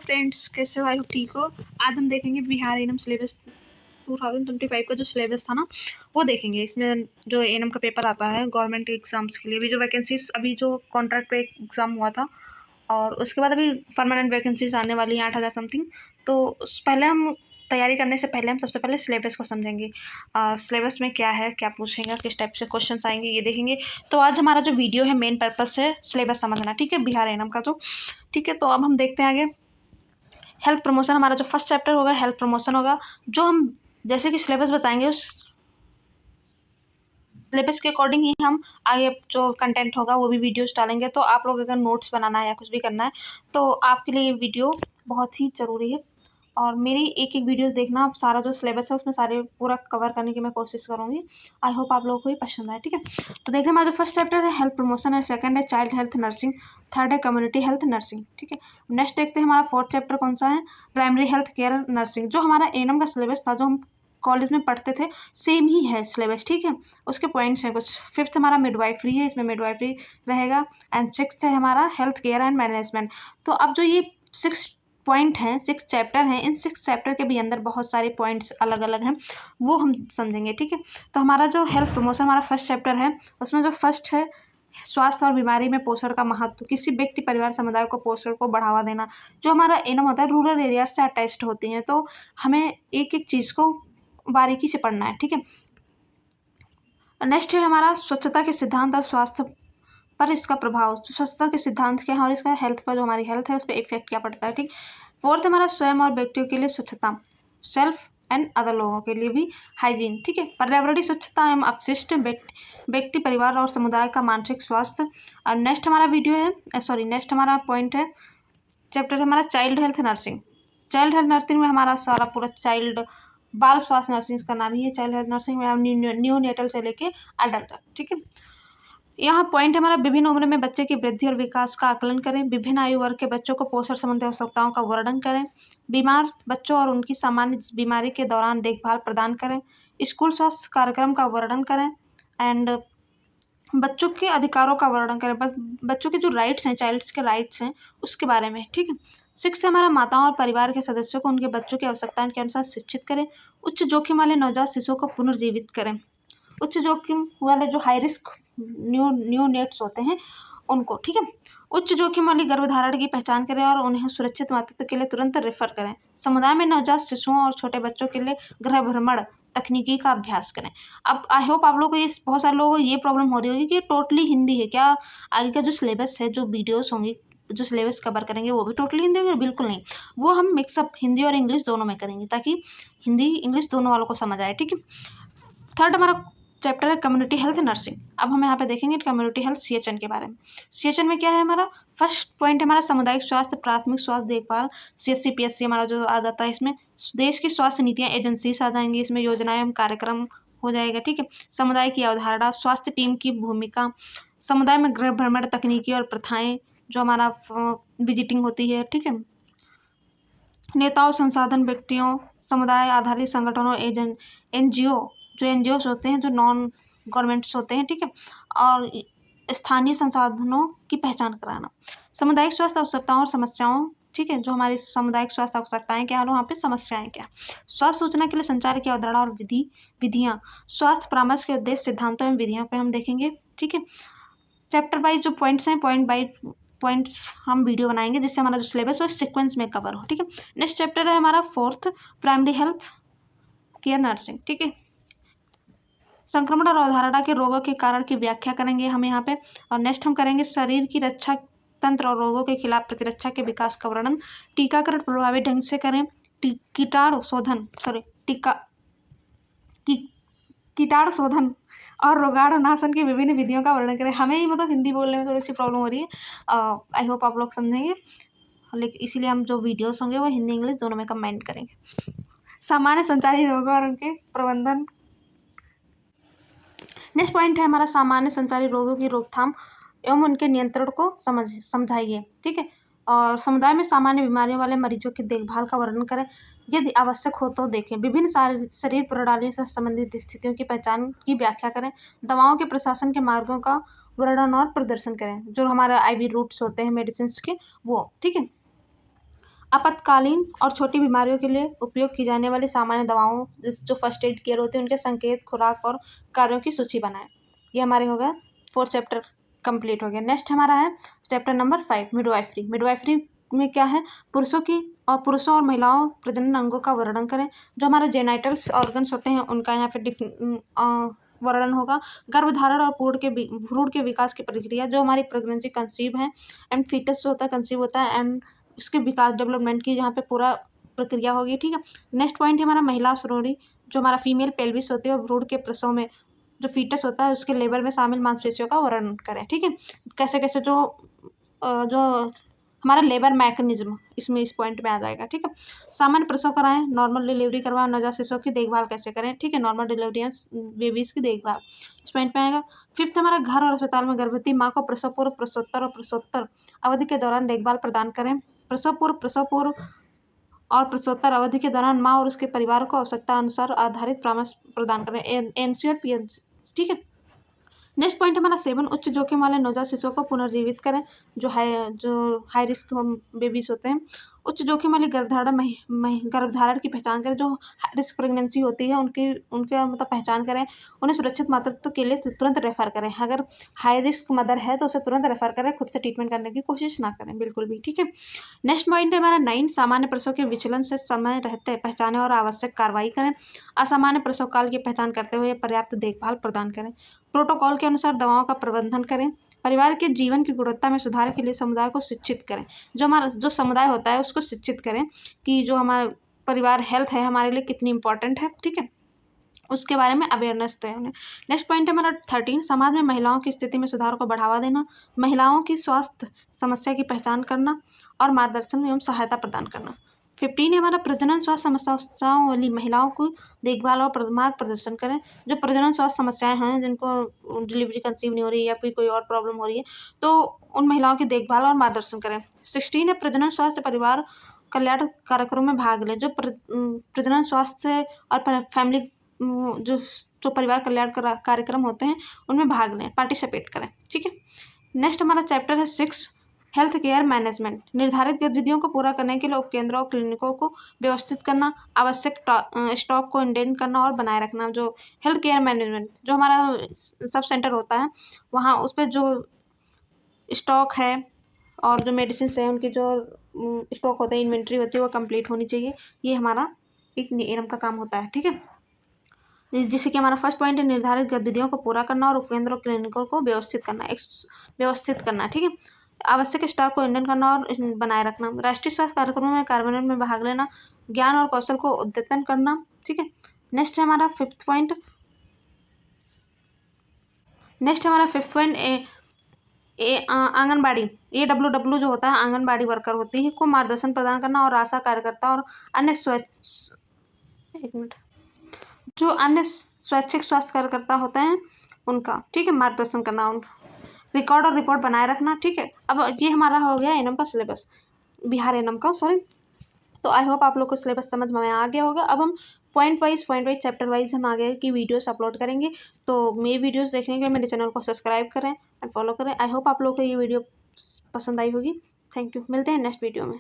Friends, कैसे हो? I hope ठीक हो। आज हम देखेंगे बिहार एनएम सिलेबस 2025 का जो सिलेबस था ना, वो देखेंगे। इसमें जो एनएम का पेपर आता है गवर्नमेंट एग्जाम्स के लिए भी, जो वैकेंसीज अभी जो कॉन्ट्रैक्ट पे एग्ज़ाम हुआ था और उसके बाद अभी परमानेंट वैकेंसीज आने वाली हैं 8,000 समथिंग। तो पहले हम तैयारी करने से पहले हम सबसे पहले सिलेबस को समझेंगे। सिलेबस में क्या है, क्या पूछेंगे, किस टाइप से क्वेश्चन आएंगे, ये देखेंगे। तो आज हमारा जो वीडियो है मेन पर्पस है सिलेबस समझना, ठीक है, बिहार एनएम का। तो ठीक है, तो अब हम देखते हैं आगे। हेल्थ प्रमोशन हमारा जो फर्स्ट चैप्टर होगा, हेल्थ प्रमोशन होगा। जो हम जैसे कि सिलेबस बताएंगे उस सिलेबस के अकॉर्डिंग ही हम आगे जो कंटेंट होगा वो भी वीडियोस डालेंगे। तो आप लोग अगर नोट्स बनाना है या कुछ भी करना है तो आपके लिए ये वीडियो बहुत ही ज़रूरी है। और मेरी एक एक वीडियो देखना, सारा जो सिलेबस है उसमें सारे पूरा कवर करने की मैं कोशिश करूँगी। आई होप आप लोगों को ये पसंद आए, ठीक है। तो देखते हैं, हमारा जो फर्स्ट चैप्टर है हेल्थ प्रमोशन है, सेकंड है चाइल्ड हेल्थ नर्सिंग, थर्ड है कम्युनिटी हेल्थ नर्सिंग, ठीक है। नेक्स्ट देखते हैं हमारा फोर्थ चैप्टर कौन सा है, प्राइमरी हेल्थ केयर नर्सिंग। जो हमारा एनएम का सिलेबस था, जो हम कॉलेज में पढ़ते थे, सेम ही है सिलेबस, ठीक है। उसके पॉइंट्स हैं कुछ। फिफ्थ हमारा मिडवाइफरी है, इसमें मिडवाइफरी रहेगा। एंड सिक्स्थ है हमारा हेल्थ केयर एंड मैनेजमेंट। तो अब जो ये 6 पॉइंट हैं, 6 चैप्टर हैं, इन 6 चैप्टर के भी अंदर बहुत सारे पॉइंट्स अलग अलग हैं, वो हम समझेंगे, ठीक है। तो हमारा जो हेल्थ प्रमोशन हमारा फर्स्ट चैप्टर है, उसमें जो फर्स्ट है स्वास्थ्य और बीमारी में पोषण का महत्व, किसी व्यक्ति परिवार समुदाय को पोषण को बढ़ावा देना। जो हमारा एनम होता है रूरल एरिया से अटैच्ड होती हैं, तो हमें एक एक चीज़ को बारीकी से पढ़ना है, ठीक है। नेक्स्ट है हमारा स्वच्छता के सिद्धांत और स्वास्थ्य पर इसका प्रभाव। स्वच्छता के सिद्धांत क्या है और इसका हेल्थ पर, जो हमारी हेल्थ है उस पर इफेक्ट क्या पड़ता है, ठीक। फोर्थ हमारा स्वयं और व्यक्तियों के लिए स्वच्छता, सेल्फ एंड अदर लोगों के लिए भी हाइजीन, ठीक है। पर्यावरणीय स्वच्छता एवं अपशिष्ट, व्यक्ति परिवार और समुदाय का मानसिक स्वास्थ्य। और नेक्स्ट हमारा वीडियो है नेक्स्ट हमारा पॉइंट है, चैप्टर है हमारा child health nursing. Child health nursing में हमारा सारा पूरा चाइल्ड बाल स्वास्थ्य नर्सिंग का नाम ही है। चाइल्ड हेल्थ नर्सिंग में हम न्यू नेटल से लेके अडल्ट तक, ठीक है। यहाँ पॉइंट हमारा विभिन्न उम्र में बच्चे की वृद्धि और विकास का आकलन करें। विभिन्न आयु वर्ग के बच्चों को पोषण संबंधी आवश्यकताओं का वर्णन करें। बीमार बच्चों और उनकी सामान्य बीमारी के दौरान देखभाल प्रदान करें। स्कूल स्वास्थ्य कार्यक्रम का वर्णन करें। एंड बच्चों के अधिकारों का वर्णन करें, बच्चों के जो राइट्स हैं, चाइल्ड्स के राइट्स हैं, उसके बारे में, ठीक है। सिक्स हमारा माताओं और परिवार के सदस्यों को उनके बच्चों की आवश्यकताओं के अनुसार शिक्षित करें। उच्च जोखिम वाले नवजात शिशुओं को पुनर्जीवित करें। उच्च जोखिम वाले जो हाई रिस्क न्यू नेट्स होते हैं उनको, ठीक है। उच्च जोखिम वाली गर्भधारण की पहचान करें और उन्हें सुरक्षित मातृत्व के लिए तुरंत रेफर करें। समुदाय में नवजात शिशुओं और छोटे बच्चों के लिए गृह भ्रमण तकनीकी का अभ्यास करें। अब आई होप आप लोगों को ये, बहुत सारे लोगों को ये प्रॉब्लम हो रही होगी कि टोटली हिंदी है क्या, आगे का जो सिलेबस है, जो वीडियोस होंगी, जो सिलेबस कवर करेंगे वो भी टोटली हिंदी होगी? बिल्कुल नहीं, वो हम मिक्सअप हिंदी और इंग्लिश दोनों में करेंगे, ताकि हिंदी इंग्लिश दोनों वालों को समझ आए, ठीक है। थर्ड हमारा चैप्टर है कम्युनिटी हेल्थ नर्सिंग। अब हम यहाँ पे देखेंगे कम्युनिटी हेल्थ सीएचएन के बारे में। सीएचएन में क्या है, हमारा फर्स्ट पॉइंट है हमारा सामुदायिक स्वास्थ्य प्राथमिक स्वास्थ्य देखभाल, सीएससी पीएससी हमारा जो आ जाता है। इसमें देश की स्वास्थ्य नीतियाँ एजेंसीज आ जाएंगी, इसमें योजनाएं एवं कार्यक्रम हो जाएगा, ठीक है। समुदाय की अवधारणा, स्वास्थ्य टीम की भूमिका, समुदाय में गृह भ्रमण तकनीकी और प्रथाएं, जो हमारा विजिटिंग होती है, ठीक है। नेताओं, संसाधन, व्यक्तियों, समुदाय आधारित संगठनों, एनजीओ, जो एनजीओस होते हैं, जो नॉन गवर्नमेंट्स होते हैं, ठीक है। और स्थानीय संसाधनों की पहचान कराना। सामुदायिक स्वास्थ्य आवश्यकताओं और समस्याओं, ठीक है, जो हमारी सामुदायिक स्वास्थ्य आवश्यकताएं क्या है और वहाँ पे समस्याएं क्या। स्वास्थ्य सूचना के लिए संचार की अवधारणा और विधियाँ, स्वास्थ्य परामर्श के उद्देश्य, सिद्धांतों एवं विधियों पे हम देखेंगे, ठीक है। चैप्टर वाइज जो पॉइंट्स हैं, पॉइंट बाई पॉइंट्स हम वीडियो बनाएंगे, जिससे हमारा जो सिलेबस हो सीक्वेंस में कवर हो, ठीक है। नेक्स्ट चैप्टर है हमारा fourth, primary health care nursing, ठीक है। संक्रमण और अवधारणा के रोगों के कारण की व्याख्या करेंगे हम यहाँ पे। और नेक्स्ट हम करेंगे शरीर की रक्षा तंत्र और रोगों के खिलाफ प्रतिरक्षा के विकास का वर्णन। टीकाकरण प्रभावी ढंग से करें। कीटाणु शोधन कीटाणु शोधन और रोगाणुनाशन की विभिन्न विधियों का वर्णन करें। हमें ही मतलब हिंदी बोलने में थोड़ी सी प्रॉब्लम हो रही है, आई होप आप लोग समझेंगे, लेकिन इसीलिए हम जो वीडियोस होंगे वो हिंदी इंग्लिश दोनों में कंबाइन करेंगे। सामान्य संचारी रोगों और उनके प्रबंधन। नेक्स्ट पॉइंट है हमारा सामान्य संचारी रोगों की रोकथाम एवं उनके नियंत्रण को समझाइए, ठीक है। और समुदाय में सामान्य बीमारियों वाले मरीजों की देखभाल का वर्णन करें, यदि आवश्यक हो तो देखें। विभिन्न शरीर प्रणाली से संबंधित स्थितियों की पहचान की व्याख्या करें। दवाओं के प्रशासन के मार्गों का वर्णन और प्रदर्शन करें, जो हमारे IV रूट्स होते हैं मेडिसिन के, वो, ठीक है। आपातकालीन और छोटी बीमारियों के लिए उपयोग की जाने वाली सामान्य दवाओं जो फर्स्ट एड केयर होती है उनके संकेत, खुराक और कार्यों की सूची बनाएं। ये हमारे हो गया 4 चैप्टर कंप्लीट हो गया। नेक्स्ट हमारा है चैप्टर नंबर 5 मिडवाइफरी। मिडवाइफरी में क्या है, पुरुषों और महिलाओं प्रजनन अंगों का वर्णन करें। जो हमारे जेनाइटल्स ऑर्गन्स होते हैं उनका यहाँ पे वर्णन होगा। गर्भधारण और भ्रूण के विकास की प्रक्रिया, जो हमारी प्रेगनेंसी कंसीव है एंड फीटस जो होता है कंसीव होता है एंड उसके विकास डेवलपमेंट की यहाँ पे पूरा प्रक्रिया होगी। ठीक है। नेक्स्ट पॉइंट है हमारा महिला श्रोणि, जो हमारा फीमेल पेल्विस होती है और भ्रूण के प्रसव में जो फीटस होता है उसके लेबर में शामिल मांसपेशियों का वर्णन करें। ठीक है। कैसे कैसे जो हमारा लेबर मैकेनिज्म इसमें इस पॉइंट में आ जाएगा। ठीक है। सामान्य प्रसव कराएं, नॉर्मल डिलीवरी करवाएं, नवजात शिशुओं की देखभाल कैसे करें। ठीक है। नॉर्मल डिलीवरी बेबीज की देखभाल इस पॉइंट में आएगा। फिफ्थ हमारा घर और अस्पताल में गर्भवती माँ को प्रसव पूर्व, प्रसवोत्तर अवधि के दौरान देखभाल प्रदान करें। प्रसव पूर्व और प्रसवोत्तर अवधि के दौरान माँ और उसके परिवार को आवश्यकता अनुसार आधारित परामर्श प्रदान करें। NCR pH. ठीक है। नेक्स्ट पॉइंट हमारा 7 उच्च जोखिम वाले नवजात शिशुओं को पुनर्जीवित करें, जो हाई रिस्क बेबीज होते हैं। उच्च जोखिम वाली गर्भधारण की पहचान करें, जो हाई रिस्क प्रेगनेंसी होती है उनके मतलब पहचान करें, उन्हें सुरक्षित मातृत्व के लिए तुरंत रेफर करें। अगर हाई रिस्क मदर है तो उसे तुरंत रेफर करें, खुद से ट्रीटमेंट करने की कोशिश ना करें बिल्कुल भी। ठीक है। नेक्स्ट पॉइंट है हमारा 9 सामान्य प्रसव के विचलन से समय रहते पहचानें और आवश्यक कार्रवाई करें। असामान्य प्रसव काल की पहचान करते हुए पर्याप्त देखभाल प्रदान करें। प्रोटोकॉल के अनुसार दवाओं का प्रबंधन करें। परिवार के जीवन की गुणवत्ता में सुधार के लिए समुदाय को शिक्षित करें। जो समुदाय होता है उसको शिक्षित करें कि जो हमारा परिवार हेल्थ है हमारे लिए कितनी इंपॉर्टेंट है। ठीक है। उसके बारे में अवेयरनेस दें उन्हें। नेक्स्ट पॉइंट है हमारा 13 समाज में महिलाओं की स्थिति में सुधार को बढ़ावा देना, महिलाओं की स्वास्थ्य समस्या की पहचान करना और मार्गदर्शन एवं सहायता प्रदान करना। 15 है हमारा प्रजनन स्वास्थ्य समस्याओं वाली महिलाओं को देखभाल और मार्ग प्रदर्शन करें। जो प्रजनन स्वास्थ्य समस्याएं हैं जिनको डिलीवरी कंसीव नहीं हो रही है या फिर कोई और प्रॉब्लम हो रही है तो उन महिलाओं की देखभाल और मार्गदर्शन करें। 16 है प्रजनन स्वास्थ्य परिवार कल्याण कार्यक्रमों में भाग लें। जो प्रजनन स्वास्थ्य और फैमिली जो परिवार कल्याण कार्यक्रम होते हैं उनमें भाग लें, पार्टिसिपेट करें। ठीक है। नेक्स्ट हमारा चैप्टर है 6 हेल्थ केयर मैनेजमेंट। निर्धारित गतिविधियों को पूरा करने के लिए उपकेंद्रों और क्लिनिकों को व्यवस्थित करना, आवश्यक स्टॉक को इंडेंट करना और बनाए रखना। जो हेल्थ केयर मैनेजमेंट जो हमारा सब सेंटर होता है वहाँ उस पर जो स्टॉक है और जो मेडिसिन है उनकी जो स्टॉक होता है, इन्वेंट्री होती है वो कंप्लीट होनी चाहिए। ये हमारा एक नियम का काम होता है। ठीक है। जिससे कि हमारा फर्स्ट पॉइंट है निर्धारित गतिविधियों को पूरा करना और उपकेंद्रों क्लिनिकों को व्यवस्थित करना। ठीक है। आवश्यक स्टॉक को इंडेंट करना और बनाए रखना। राष्ट्रीय स्वास्थ्य कार्यक्रमों में कार्यान्वयन में भाग लेना, ज्ञान और कौशल को अद्यतन करना। ठीक है। नेक्स्ट है हमारा फिफ्थ पॉइंट आंगनबाड़ी AWW जो होता है आंगनबाड़ी वर्कर होती है को मार्गदर्शन प्रदान करना और आशा कार्यकर्ता और अन्य स्वैच्छिक स्वास्थ्य कार्यकर्ता होते हैं उनका, ठीक है, मार्गदर्शन करना, उन रिकॉर्ड और रिपोर्ट बनाए रखना। ठीक है। अब ये हमारा हो गया एनएम का सिलेबस, बिहार एनएम का, सॉरी। तो आई होप आप लोग को सिलेबस समझ में आ गया होगा। अब हम पॉइंट वाइज चैप्टर वाइज हम आगे की वीडियोस अपलोड करेंगे। तो मेरी वीडियोस देखने के लिए मेरे चैनल को सब्सक्राइब करें एंड फॉलो करें। आई होप आप लोग को ये वीडियो पसंद आई होगी। Thank you. मिलते हैं नेक्स्ट वीडियो में।